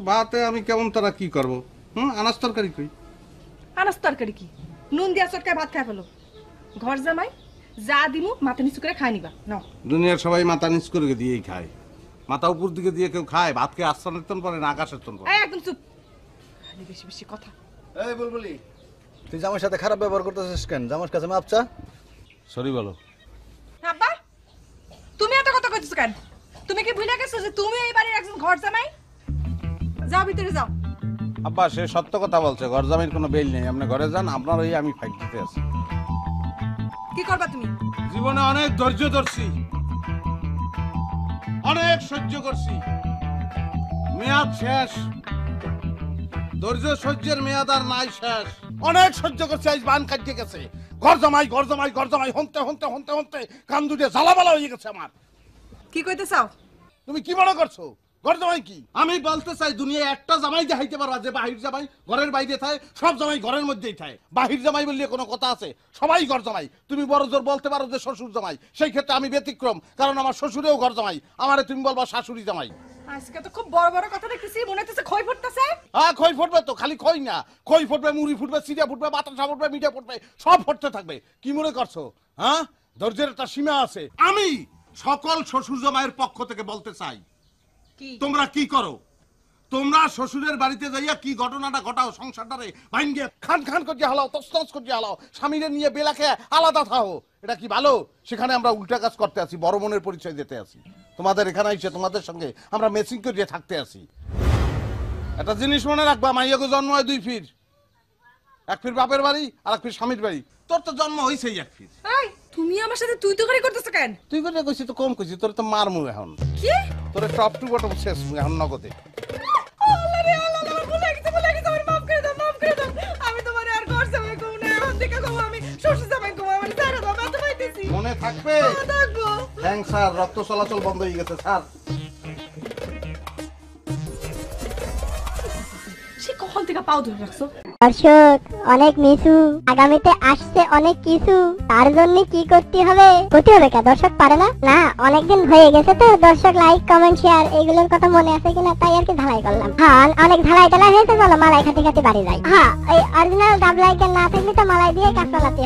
ভাতে আমি কেমন তারা কি করব? আনাজ তরকারি কই? আনাজ তরকারি কি নুন দিয়া চটকায় ভাত খাই ফেলো। ঘর জামাই যা দিমু মাথা নিচু করে খাই নিবা নাও। দুনিয়ার সবাই মাথা নিচ করে দিয়েই খায়। মাথা উপর দিকে দিয়ে কেউ খায়? ভাতকে আসমানের তন পরে না আকাশের তন পরে? একদম চুপ, খালি বেশি বেশি কথা। এই বুলবুলি, তুই জামাইর সাথে খারাপ ব্যবহার করতেছিস কেন? জামাইর কাছে মাপ চা। সরি বলো। আব্বা তুমি এত কথা কইতেছো কেন? তুমি কি ভুলে গেছো যে তুমি এই বাড়ির একজন ঘর জামাই? যাও ভিতরে যাও। আব্বা সে সত্য কথা বলছে, ঘর জামাইয়ের কোনো বেল নেই। আপনি ঘরে যান, আপনার ওই আমি ফাইট দিতে আছি। কি করবা তুমি? জীবনে অনেক ধৈর্য ধরছি, অনেক সহ্য করছি, মেয়াদ শেষ। ধৈর্য সহ্যের মেয়াদ আর নাই, শেষ। অনেক সহ্য করছি, আজ বান কাটিয়ে গেছে। ঘর জামাই ঘর জামাই ঘর জামাই হন্তে হন্তে হন্তে হন্তে কান দুটে জ্বালাবালা হয়ে গেছে আমার। কি কইতে চাও? তুমি কি মনে করছো ঘর জামাই কি? আমি বলতে চাই দুনিয়ায় একটা জামাই দেখাইতে পারবা যে বাহির জামাই ঘরের বাইরে থাকে, সব জামাই ঘরের মধ্যেই থাকে। বাহির জামাই বললে কোনো কথা আছে? সবাই ঘর জামাই। তুমি বড় জোর বলতে পারো যে শ্বশুর জামাই, সেই ক্ষেত্রে আমি ব্যতিক্রম, কারণ আমার শ্বশুরেও ঘর জামাই। আমারে তুমি বলবা শাশুড়ি জামাই। আজকে তো খুব বড় বড় কথা দেখতেছি, মনে হচ্ছে খই ফুটতেছে। হ্যাঁ খই ফুটবে তো, খালি খই না, খই ফুটবে, মুড়ি ফুটবে, সিরিয়া ফুটবে, বাতাসা ফুটবে, মিঠা ফুটবে, সব ফুটতে থাকবে। কি মনে করছো? হ্যাঁ, ধৈর্যের একটা সীমা আছে। আমি সকল শ্বশুর জামাইয়ের পক্ষ থেকে বলতে চাই, তোমরা কি করো? তোমরা শ্বশুরের বাড়িতে যাইয়া কি ঘটনাটা ঘটাও, সংসারটারে ভাঙ্গে খান খান করে হালাও, তছতছ করে হালাও, স্বামীরে নিয়ে বেলাকে আলাদা থাও। এটা কি ভালো? সেখানে আমরা উল্টা কাজ করতে আছি, বড় মনের পরিচয় দিতে আছি। তোমাদের এখানে এসে তোমাদের সঙ্গে আমরা মেসিং করে থাকতে আছি। একটা জিনিস মনে রাখবা, মাইয়াকে জন্ম হয় দুই ফির, এক ফির বাপের বাড়ি আর এক ফির স্বামীর বাড়ি। তোর তো জন্ম হইছেই এক ফির। এই তুমি আমার সাথে তুই তো করে করতেছ কেন? তুই করে কইছি তো কম কইছি, তোর তো মারমু এখন। কি? তোর টপ টু বটম শেষ এখন নগদে। আল্লাহ রে আল্লাহ, আমার ভুল হয়ে গেছে, আমার মাফ করে দাও, মাফ করে দাও। আমি তোমার আর ঘর জামাই কম না, এখন থেকে কম আমি শ্বশুর জামাই কম। আমার সারা দাও, ব্যথা পাইতেছি। মনে থাকবে? থাকবো। থ্যাংক স্যার, রক্ত চলাচল বন্ধ হয়ে গেছে স্যার। সে কখন থেকে পাও ধরে রাখছো? দর্শক অনেক মিছু, আগামীতে আসছে অনেক কিছু, তার জন্য কি করতে হবে? কে দর্শক পারে না? না, অনেকদিন হয়ে গেছে তো দর্শক, লাইক কমেন্ট শেয়ার এগুলোর কথা মনে আছে কিনা তাই আর কি ঢালাই করলাম। হ্যাঁ অনেক ঢালাই টালাই হয়েছে, চলো মালাই খাতে খাতে বাড়ি যাই। হ্যাঁ এই অরিজিনাল ডাব লাইকের না থাকলে তো মালাই দিয়ে কাজ চালাতে হবে।